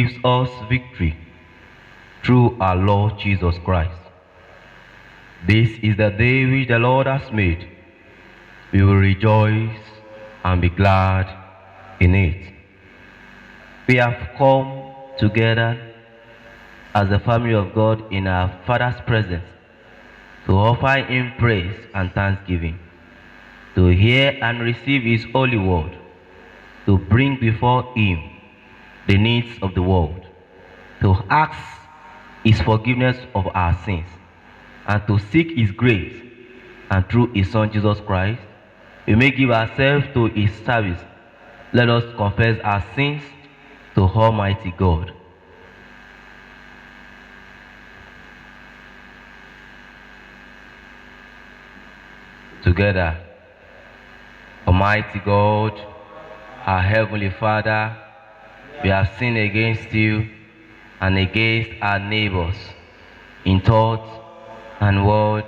gives us victory through our Lord Jesus Christ. This is the day which the Lord has made. We will rejoice and be glad in it. We have come together as the family of God in our Father's presence to offer Him praise and thanksgiving, to hear and receive His holy word, to bring before Him the needs of the world, to ask His forgiveness of our sins, and to seek His grace. And through His Son Jesus Christ, we may give ourselves to His service. Let us confess our sins to Almighty God. Together, Almighty God, our Heavenly Father, we have sinned against you and against our neighbors in thought and word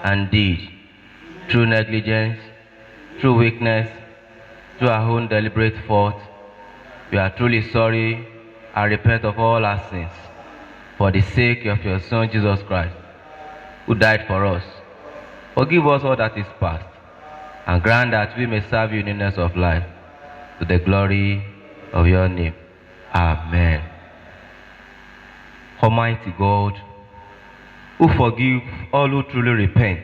and deed, through negligence, through weakness, through our own deliberate fault. We are truly sorry and repent of all our sins for the sake of your Son Jesus Christ, who died for us. Forgive us all that is past, and grant that we may serve you in newness of life, to the glory of your name. Amen. Almighty God, who forgive all who truly repent,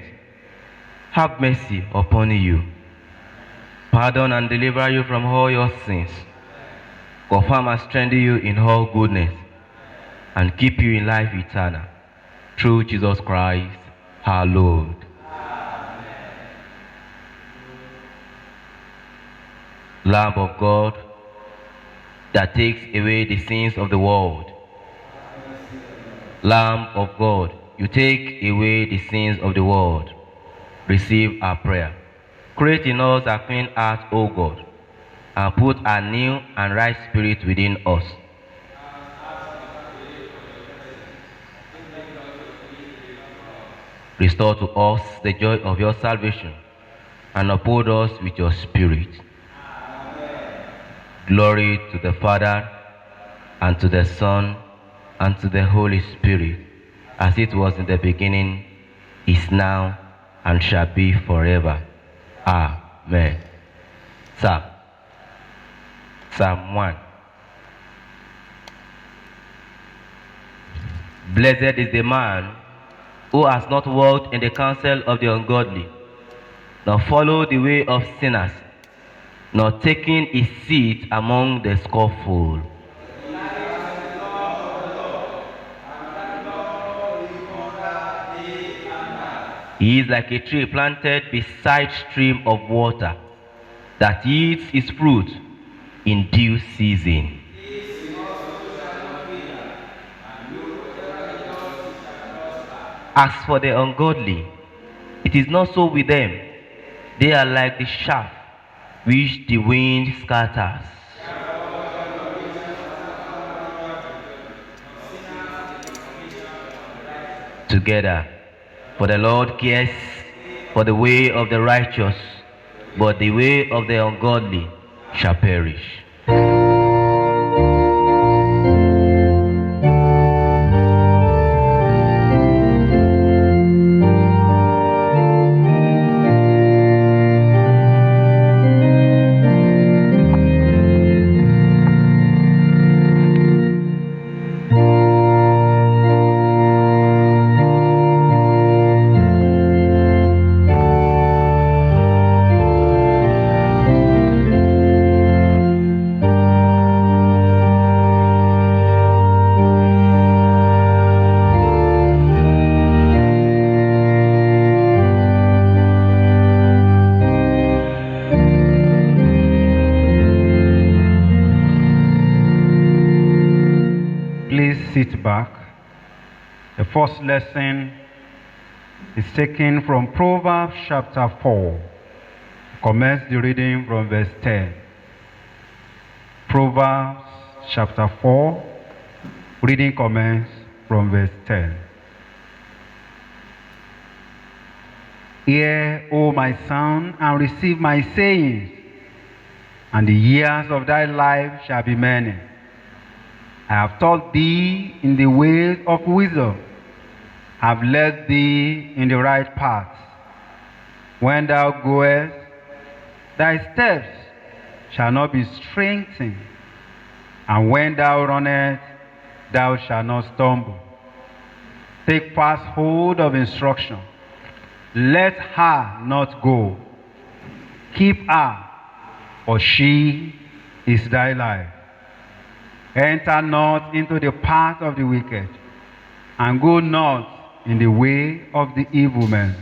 have mercy upon you. Pardon and deliver you from all your sins. Confirm and strengthen you in all goodness, and keep you in life eternal. Through Jesus Christ, our Lord. Lamb of God, that takes away the sins of the world. Lamb of God, you take away the sins of the world. Receive our prayer. Create in us a clean heart, O God, and put a new and right spirit within us. Restore to us the joy of your salvation, and uphold us with your spirit. Glory to the Father, and to the Son, and to the Holy Spirit, as it was in the beginning, is now, and shall be forever. Amen. Psalm 1. Blessed is the man who has not walked in the counsel of the ungodly, nor followed the way of sinners, nor taken his seat among the scornful. He is like a tree planted beside stream of water, that yields its fruit in due season. As for the ungodly, it is not so with them. They are like the chaff which the wind scatters. Together, for the Lord cares for the way of the righteous, but the way of the ungodly shall perish. Sit back. The first lesson is taken from Proverbs chapter 4. Commence the reading from verse 10. Proverbs chapter 4, reading commence from verse 10. Hear, O my son, and receive my sayings, and the years of thy life shall be many. I have taught thee in the ways of wisdom, have led thee in the right path. When thou goest, thy steps shall not be strengthened, and when thou runnest, thou shalt not stumble. Take fast hold of instruction. Let her not go. Keep her, for she is thy life. Enter not into the path of the wicked, and go not in the way of the evil man.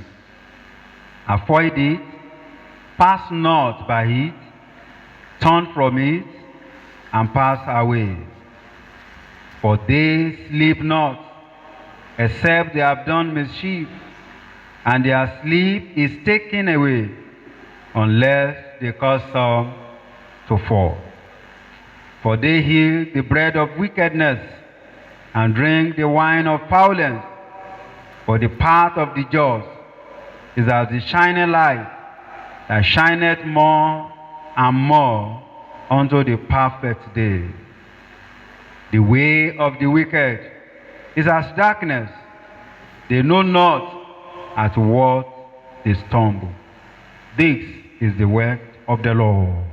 Avoid it, pass not by it, turn from it, and pass away. For they sleep not, except they have done mischief, and their sleep is taken away, unless they cause some to fall. For they eat the bread of wickedness, and drink the wine of violence. For the path of the just is as the shining light that shineth more and more unto the perfect day. The way of the wicked is as darkness. They know not at what they stumble. This is the word of the Lord.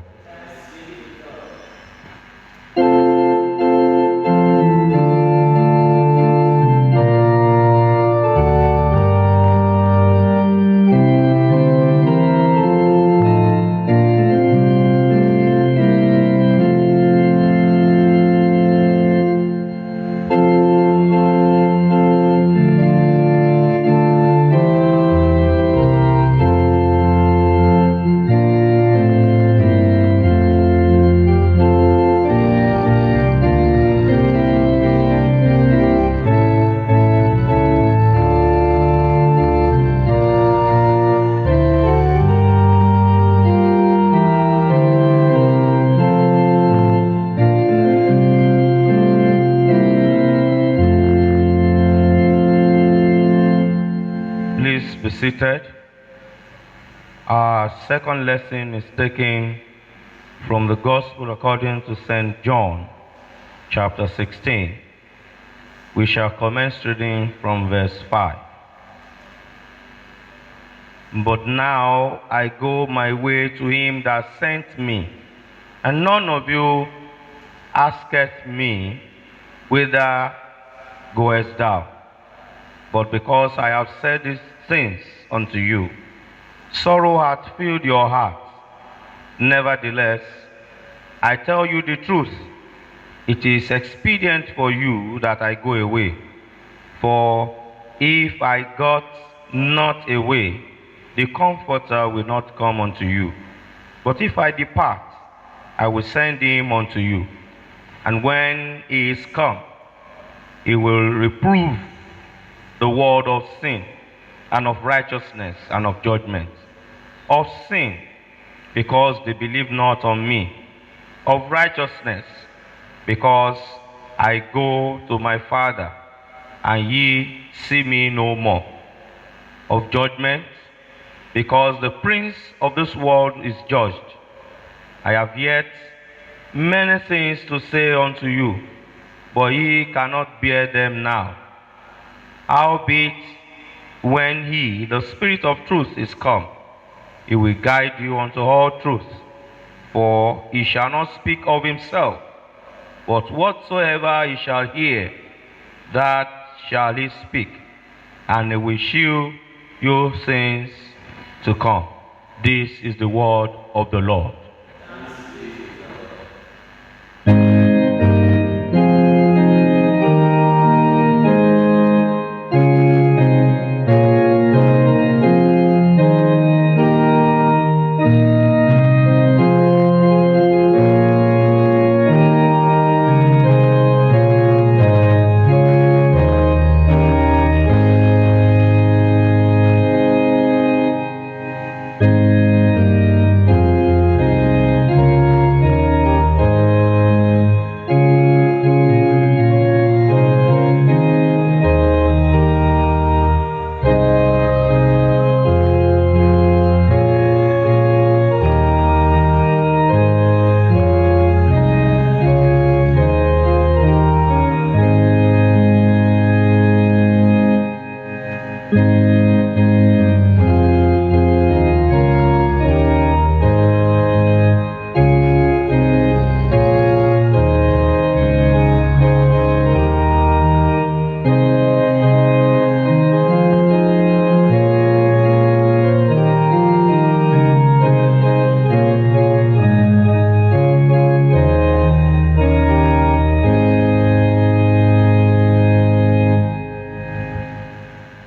Be seated. Our second lesson is taken from the Gospel according to St. John, chapter 16. We shall commence reading from verse 5. But now I go my way to him that sent me, and none of you asketh me, whither goest thou? But because I have said these things unto you, sorrow hath filled your heart. Nevertheless, I tell you the truth, it is expedient for you that I go away. For if I got not away, the Comforter will not come unto you. But if I depart, I will send him unto you. And when he is come, he will reprove the world of sin, and of righteousness, and of judgment. Of sin, because they believe not on me. Of righteousness, because I go to my Father, and ye see me no more. Of judgment, because the prince of this world is judged. I have yet many things to say unto you, but ye cannot bear them now. Howbeit, when he, the Spirit of truth, is come, he will guide you unto all truth. For he shall not speak of himself, but whatsoever he shall hear, that shall he speak, and he will shew you things to come. This is the word of the Lord.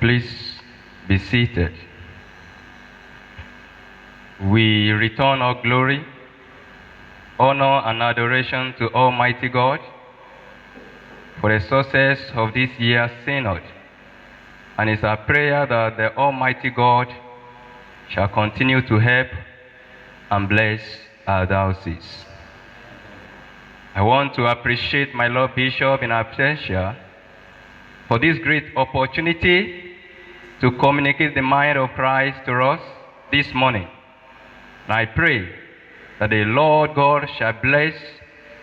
Please be seated. We return our glory, honor, and adoration to Almighty God for the success of this year's synod. And it's our prayer that the Almighty God shall continue to help and bless our diocese. I want to appreciate my Lord Bishop in absentia for this great opportunity to communicate the mind of Christ to us this morning. And I pray that the Lord God shall bless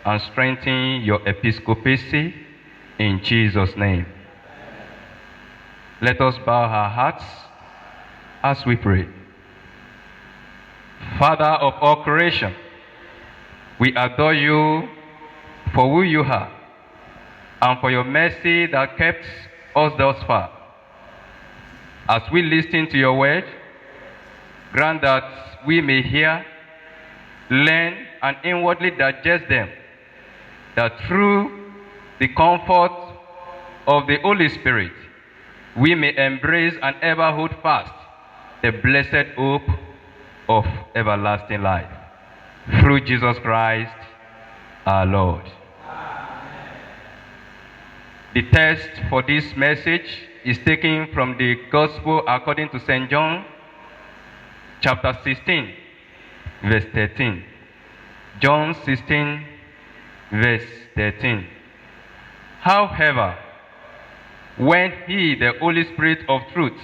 and strengthen your episcopacy in Jesus' name. Let us bow our hearts as we pray. Father of all creation, we adore you for who you are and for your mercy that kept us thus far. As we listen to your word, grant that we may hear, learn, and inwardly digest them, that through the comfort of the Holy Spirit, we may embrace and ever hold fast the blessed hope of everlasting life. Through Jesus Christ, our Lord. The text for this message is taken from the Gospel according to St. John, chapter 16, verse 13. John 16, verse 13. However, when he, the Holy Spirit of truth,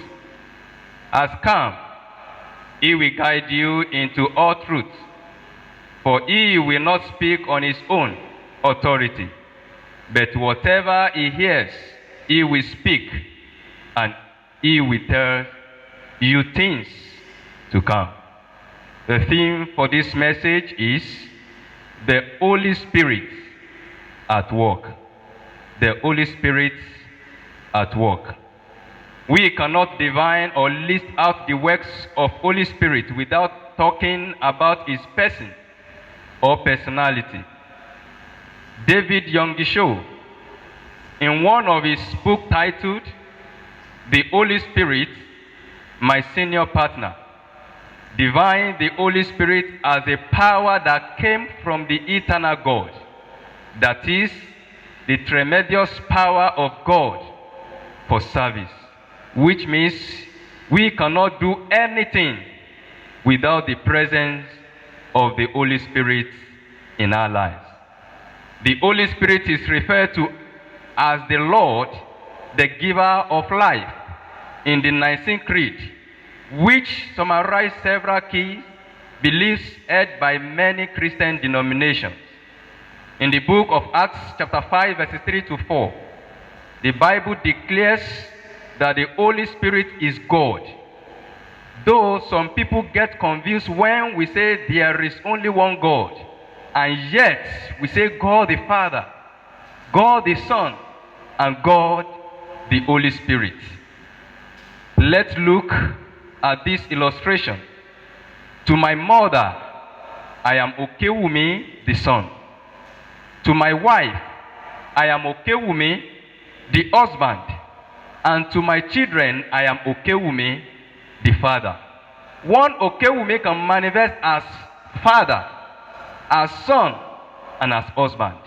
has come, he will guide you into all truth, for he will not speak on his own authority, but whatever he hears, he will speak, and he will tell you things to come. The theme for this message is the Holy Spirit at work. The Holy Spirit at work. We cannot divine or list out the works of Holy Spirit without talking about his person or personality. David Youngisho, in one of his books titled The Holy Spirit, My Senior Partner, defined the Holy Spirit as a power that came from the eternal God, that is, the tremendous power of God for service, which means we cannot do anything without the presence of the Holy Spirit in our lives. The Holy Spirit is referred to as the Lord, the giver of life, in the Nicene Creed, which summarizes several key beliefs held by many Christian denominations. In the book of Acts, chapter 5, verses 3 to 4, the Bible declares that the Holy Spirit is God. Though some people get confused when we say there is only one God, and yet we say God the Father, God the Son, and God the Holy Spirit. Let's look at this illustration. To my mother, I am Okewumi, the son. To my wife, I am Okewumi, the husband. And to my children, I am Okewumi, the father. One Okewumi can manifest as father, as son, and as husband.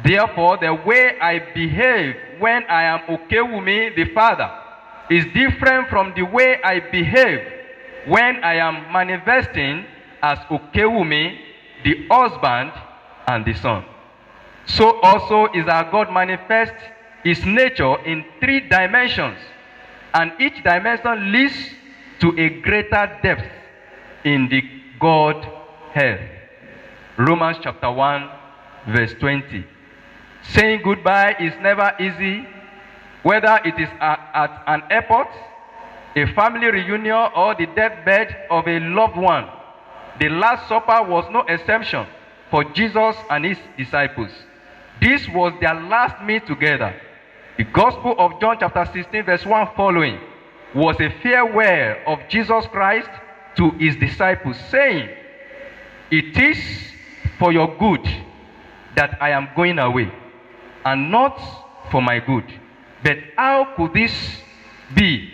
Therefore, the way I behave when I am Okewumi, the father, is different from the way I behave when I am manifesting as Okewumi, the husband, and the son. So also is our God manifest his nature in 3 dimensions, and each dimension leads to a greater depth in the Godhead. Romans chapter 1, verse 20. Saying goodbye is never easy, whether it is at an airport, a family reunion, or the deathbed of a loved one. The Last Supper was no exception for Jesus and his disciples. This was their last meal together. The Gospel of John chapter 16, verse 1 following, was a farewell of Jesus Christ to his disciples, saying, "It is for your good that I am going away, and not for my good." But how could this be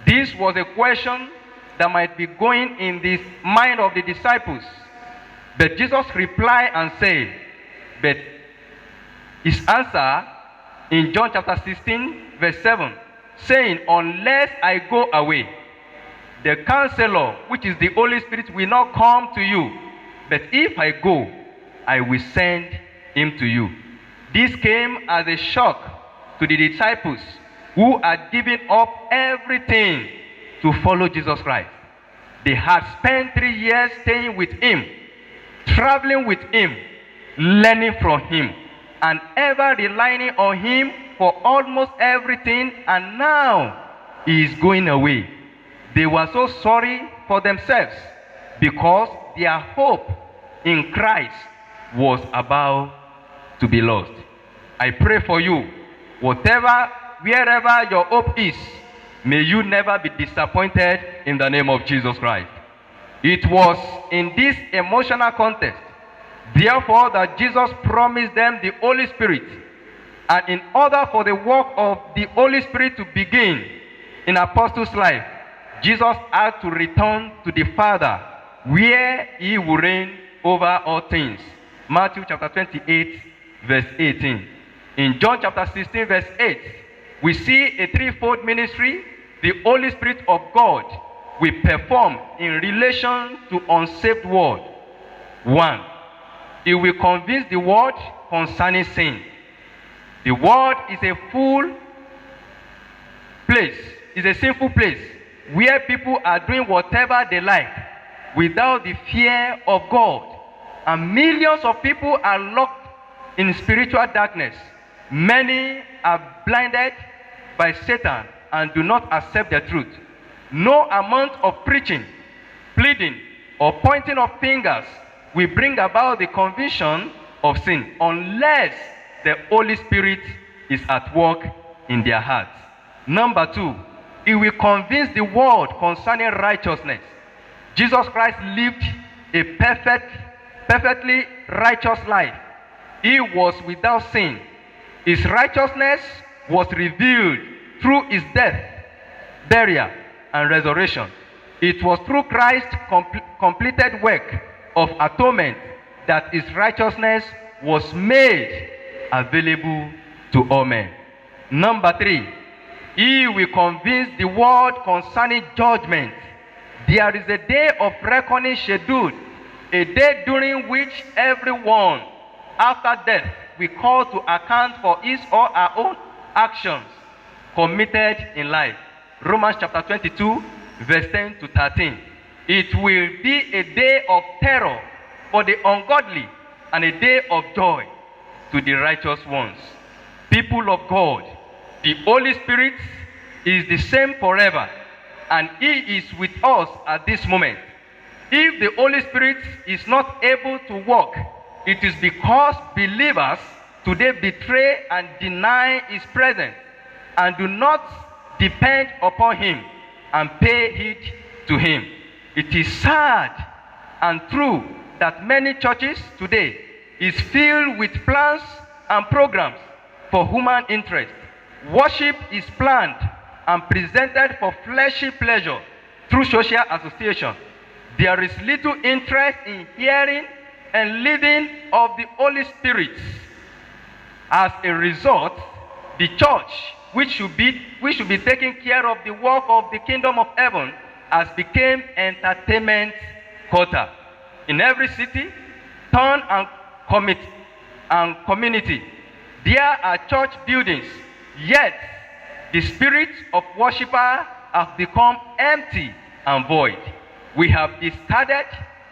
This was a question that might be going in the mind of the disciples. But Jesus replied and said, but his answer in John chapter 16, verse 7, saying, unless I go away, the counselor, which is the Holy Spirit, will not come to you. But if I go, I will send him to you. This came as a shock to the disciples who had given up everything to follow Jesus Christ. They had spent 3 years staying with him, traveling with him, learning from him, and ever relying on him for almost everything, and now he is going away. They were so sorry for themselves because their hope in Christ was about to be lost. I pray for you, wherever your hope is, may you never be disappointed in the name of Jesus Christ. It was in this emotional context, therefore, that Jesus promised them the Holy Spirit. And in order for the work of the Holy Spirit to begin in apostles' life, Jesus had to return to the Father, where he will reign over all things. Matthew chapter 28, verse 18. In John chapter 16, verse 8, we see a threefold ministry the Holy Spirit of God will perform in relation to unsaved world. 1, he will convince the world concerning sin. The world is a full place, is a sinful place, where people are doing whatever they like without the fear of God. And millions of people are locked in spiritual darkness. Many are blinded by Satan and do not accept the truth. No amount of preaching, pleading, or pointing of fingers will bring about the conviction of sin unless the Holy Spirit is at work in their hearts. Number 2, he will convince the world concerning righteousness. Jesus Christ lived a perfectly righteous life. He was without sin. His righteousness was revealed through his death, burial, and resurrection. It was through Christ's completed work of atonement that his righteousness was made available to all men. Number 3, he will convince the world concerning judgment. There is a day of reckoning scheduled, a day during which everyone after death will call to account for his or her own actions committed in life. Romans chapter 22, verse 10 to 13. It will be a day of terror for the ungodly and a day of joy to the righteous ones. People of God, the Holy Spirit is the same forever, and he is with us at this moment. If the Holy Spirit is not able to work, it is because believers today betray and deny his presence and do not depend upon him and pay heed to him. It is sad and true that many churches today is filled with plans and programs for human interest. Worship is planned and presented for fleshly pleasure through social association. There is little interest in hearing and living of the Holy Spirit. As a result, the church, which should be taking care of the work of the kingdom of heaven, has become entertainment quarter. In every city, town, and community, there are church buildings, yet the spirit of worshiper have become empty and void. We have discarded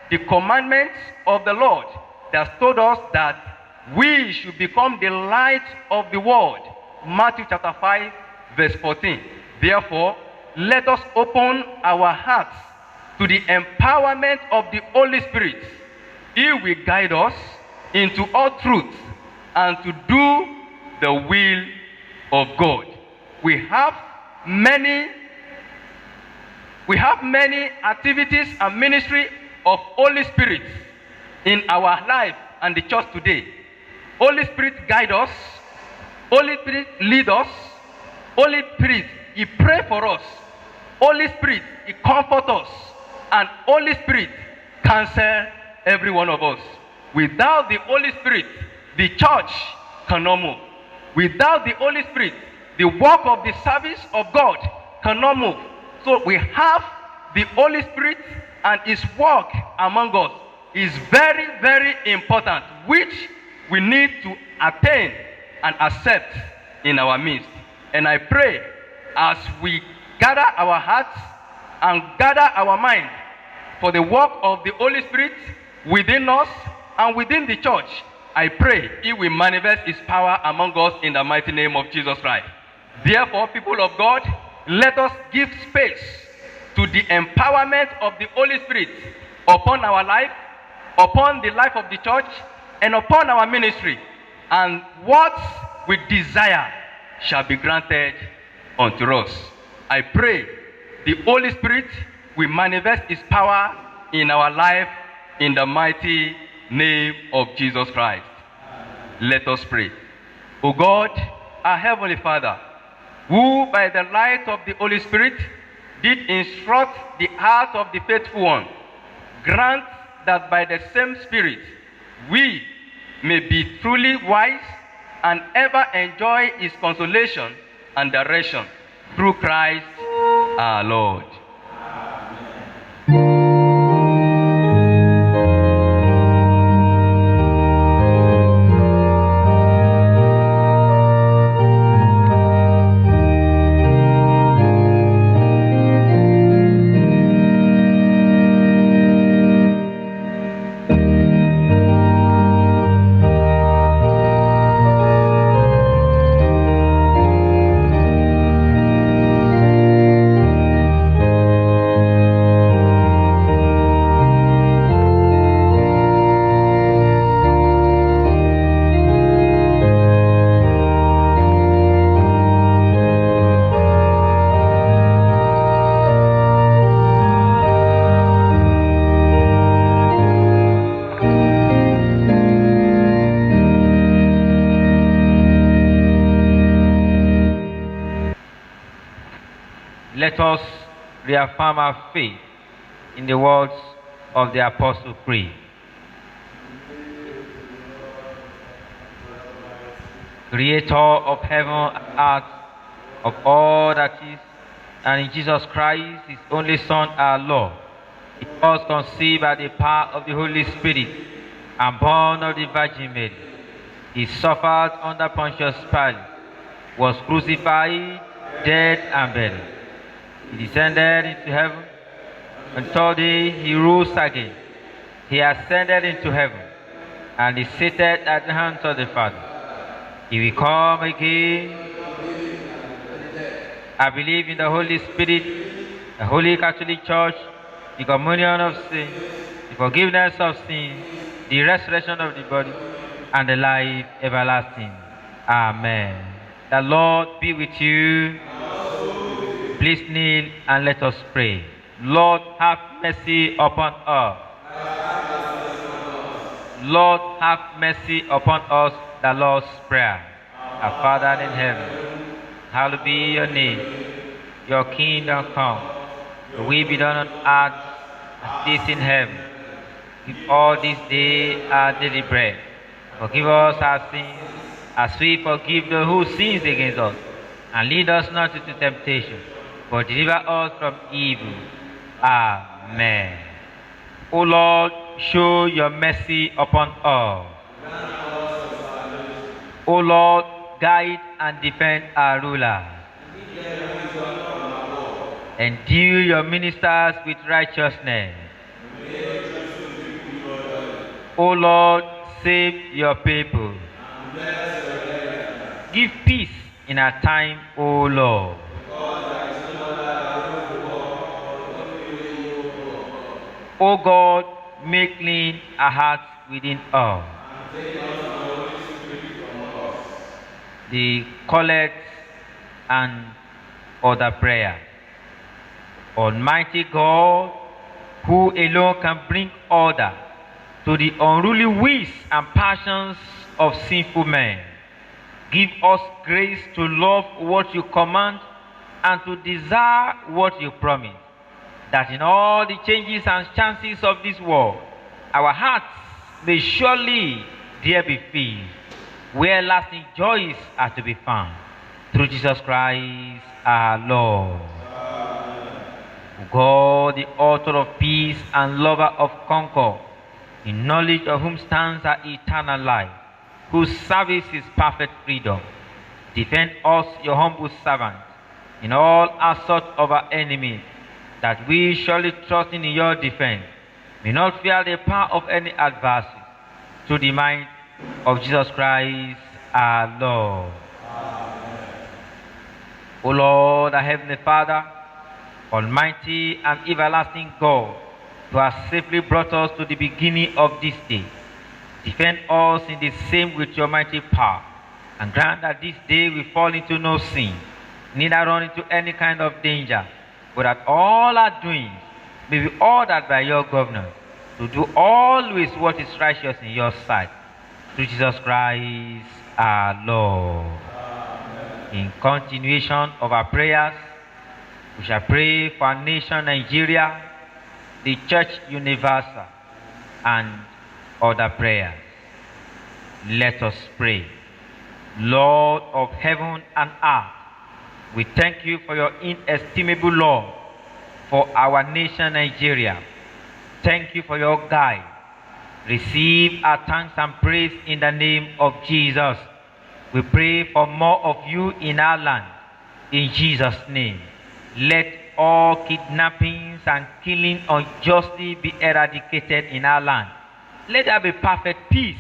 the commandments of the Lord that told us that we should become the light of the world. Matthew chapter 5, verse 14. Therefore, let us open our hearts to the empowerment of the Holy Spirit. He will guide us into all truth and to do the will of God. We have many activities and ministry of Holy Spirit in our life and the church today. Holy Spirit guide us. Holy Spirit lead us. Holy Spirit, he pray for us. Holy Spirit, He comforts us, and Holy Spirit counsel every one of us. Without the Holy Spirit, the church cannot move. Without the Holy Spirit, the work of the service of God cannot move. So we have the Holy Spirit, and His work among us is very, very important, which we need to attain and accept in our midst. And I pray, as we gather our hearts and gather our mind for the work of the Holy Spirit within us and within the church, I pray He will manifest His power among us in the mighty name of Jesus Christ. Therefore, people of God, let us give space to the empowerment of the Holy Spirit upon our life, upon the life of the church, and upon our ministry. And what we desire shall be granted unto us. I pray the Holy Spirit will manifest His power in our life in the mighty name of Jesus Christ. Let us pray. O God, our Heavenly Father, who by the light of the Holy Spirit did instruct the heart of the faithful one, grant that by the same Spirit we may be truly wise and ever enjoy His consolation and direction through Christ our Lord. Let us reaffirm our faith in the words of the Apostle Creed. Creator of heaven and earth, of all that is, and in Jesus Christ, His only Son, our Lord, He was conceived by the power of the Holy Spirit and born of the Virgin Mary. He suffered under Pontius Pilate, was crucified, dead, and buried. He descended into heaven. On the third day He rose again. He ascended into heaven and is seated at the hands of the Father. He will come again. I believe in the Holy Spirit, the Holy Catholic Church, the communion of saints, the forgiveness of sins, the resurrection of the body, and the life everlasting. Amen. The Lord be with you. Please kneel and let us pray. Lord, have mercy upon us. Lord, have mercy upon us. The Lord's Prayer. Our Father in heaven, hallowed be your name. Your kingdom come. Your will be done on earth as it is in heaven. Give all this day our daily bread. Forgive us our sins, as we forgive those who sin against us. And lead us not into temptation, but deliver us from evil. Amen. O Lord, show your mercy upon us. O Lord, guide and defend our rulers. Endue your ministers with righteousness. O Lord, save your people. Give peace in our time, O Lord. O God, make clean our hearts within us. The collect and other prayer. Almighty God, who alone can bring order to the unruly wills and passions of sinful men, give us grace to love what you command and to desire what you promise, that in all the changes and chances of this world, our hearts may surely there be filled, where lasting joys are to be found. Through Jesus Christ our Lord. God, the author of peace and lover of concord, in knowledge of whom stands our eternal life, whose service is perfect freedom, defend us, your humble servants, in all assault of our enemies, that we, surely trusting in your defense, may not fear the power of any adversary, through the might of Jesus Christ our Lord. O Lord, our Heavenly Father, Almighty and everlasting God, who has safely brought us to the beginning of this day, defend us in the same with your mighty power, and grant that this day we fall into no sin, neither run into any kind of danger, but that all our doings may be ordered by your governance, to do always what is righteous in your sight. Through Jesus Christ our Lord. In continuation of our prayers, we shall pray for our nation Nigeria, the Church Universal, and other prayers. Let us pray. Lord of heaven and earth, we thank you for your inestimable love for our nation Nigeria. Thank you for your guide. Receive our thanks and praise in the name of Jesus. We pray for more of you in our land. In Jesus' name, let all kidnappings and killing unjustly be eradicated in our land. Let there be perfect peace.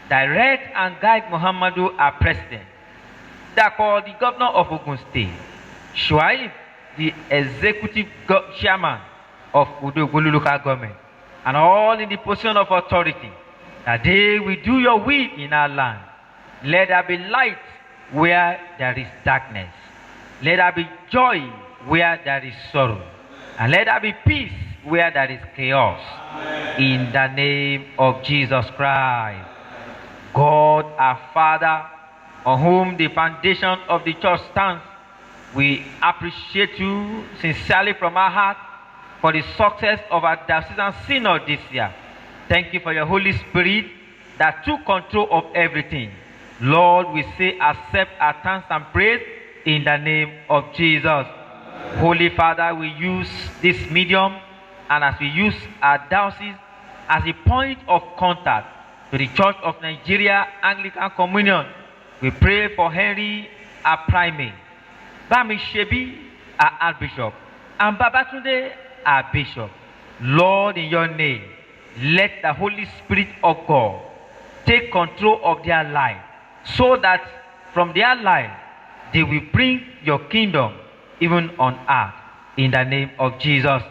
Direct and guide Muhammadu, our president. Dako, the governor of Ogun State. Shuaib, the executive chairman of Udogulu local government. And all in the position of authority, that they will do your will in our land. Let there be light where there is darkness. Let there be joy where there is sorrow. And let there be peace where there is chaos. Amen. In the name of Jesus Christ. God our Father, on whom the foundation of the church stands, we appreciate you sincerely from our heart for the success of our diocesan synod this year. Thank you for your Holy Spirit that took control of everything. Lord, we say accept our thanks and praise in the name of Jesus. Holy Father, we use this medium and as we use our diocese as a point of contact to the Church of Nigeria Anglican Communion, we pray for Henry, our primate, Bami Shebi, our Archbishop, and Babatunde, our Bishop. Lord, in your name, let the Holy Spirit of God take control of their life, so that from their life they will bring your kingdom even on earth. In the name of Jesus,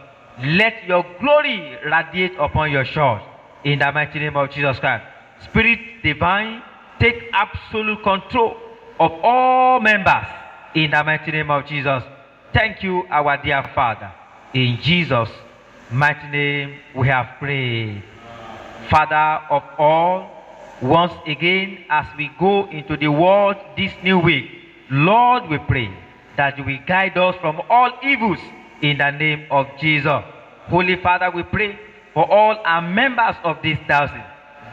let your glory radiate upon your church. In the mighty name of Jesus Christ. Spirit divine, take absolute control of all members. In the mighty name of Jesus. Thank you, our dear Father. In Jesus' mighty name we have prayed. Father of all, once again as we go into the world this new week, Lord, we pray that you will guide us from all evils in the name of Jesus. Holy Father, we pray for all our members of this diocese,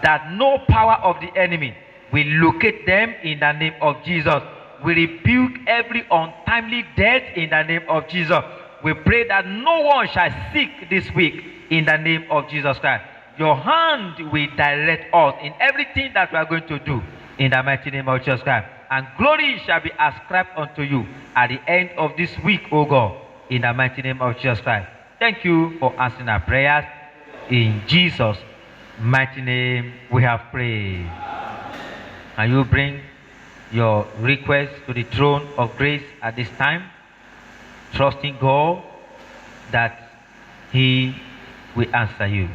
that no power of the enemy will locate them in the name of Jesus. We rebuke every untimely death in the name of Jesus. We pray that no one shall seek this week in the name of Jesus Christ. Your hand will direct us in everything that we are going to do in the mighty name of Jesus Christ. And glory shall be ascribed unto you at the end of this week, O God, in the mighty name of Jesus Christ. Thank you for answering our prayers. In Jesus' mighty name we have prayed. And you bring your request to the throne of grace at this time, trusting God that He will answer you.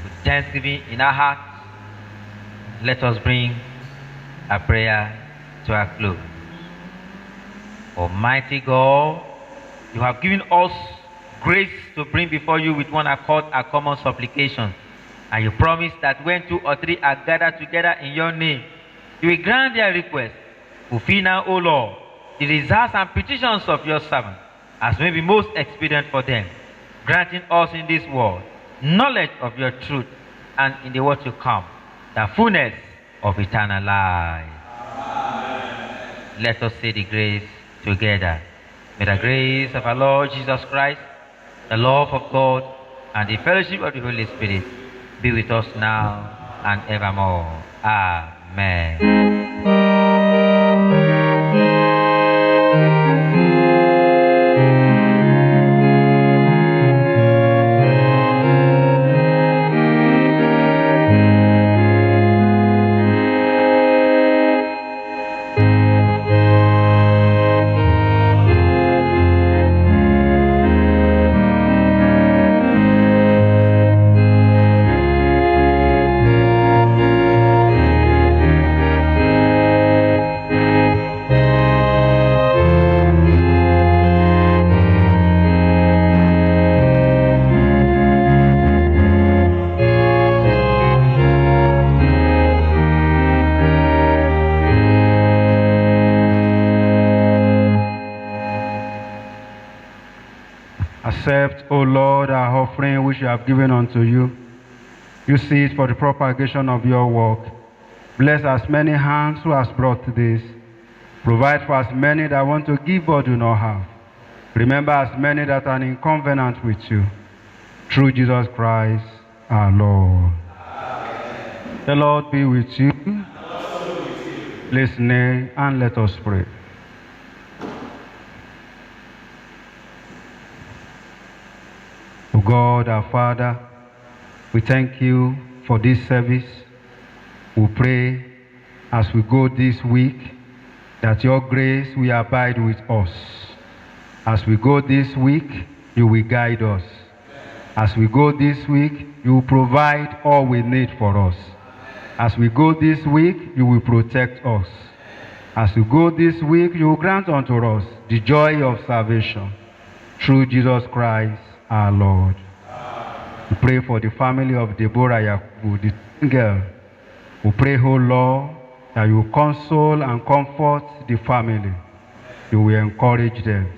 With thanksgiving in our hearts, let us bring a prayer to a close. Almighty God, you have given us grace to bring before you with one accord our common supplication. And you promise that when 2 or 3 are gathered together in your name, you will grant their request. Fulfill now, O Lord, the desires and petitions of your servant, as may be most expedient for them, granting us in this world knowledge of your truth, and in the world to come, the fullness of eternal life. Amen. Let us say the grace together. May the grace of our Lord Jesus Christ, the love of God, and the fellowship of the Holy Spirit be with us now and evermore. Amen. Accept, O Lord, our offering which we have given unto you. Use it for the propagation of your work. Bless as many hands who has brought this. Provide for as many that want to give but do not have. Remember as many that are in covenant with you. Through Jesus Christ, our Lord. Amen. The Lord be with you. Please kneel and let us pray. O God, our Father, we thank you for this service. We pray as we go this week that your grace will abide with us. As we go this week, you will guide us. As we go this week, you will provide all we need for us. As we go this week, you will protect us. As we go this week, you will grant unto us the joy of salvation. Through Jesus Christ, our Lord. We pray for the family of Deborah Yakubu, the girl. We pray, O Lord, that you will console and comfort the family. You will encourage them.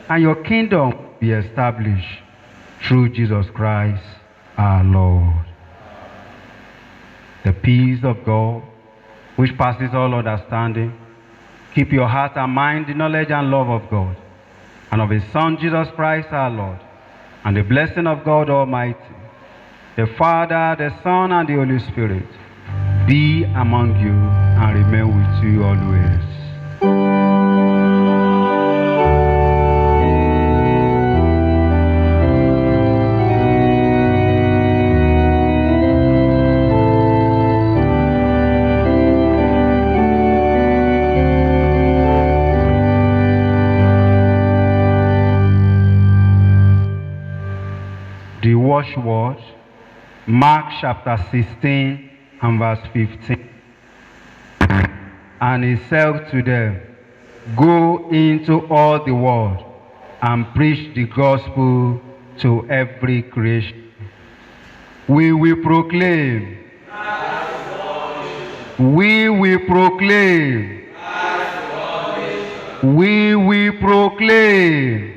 And your kingdom will be established through Jesus Christ, our Lord. The peace of God, which passes all understanding, keep your heart and mind in knowledge and love of God, and of his Son, Jesus Christ, our Lord. And the blessing of God Almighty, the Father, the Son, and the Holy Spirit, be among you and remain with you always. The watchword, Mark chapter 16 and verse 15. And he said to them, go into all the world and preach the gospel to every creation. We will proclaim. We will proclaim. We will proclaim.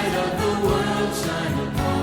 light of the world shine upon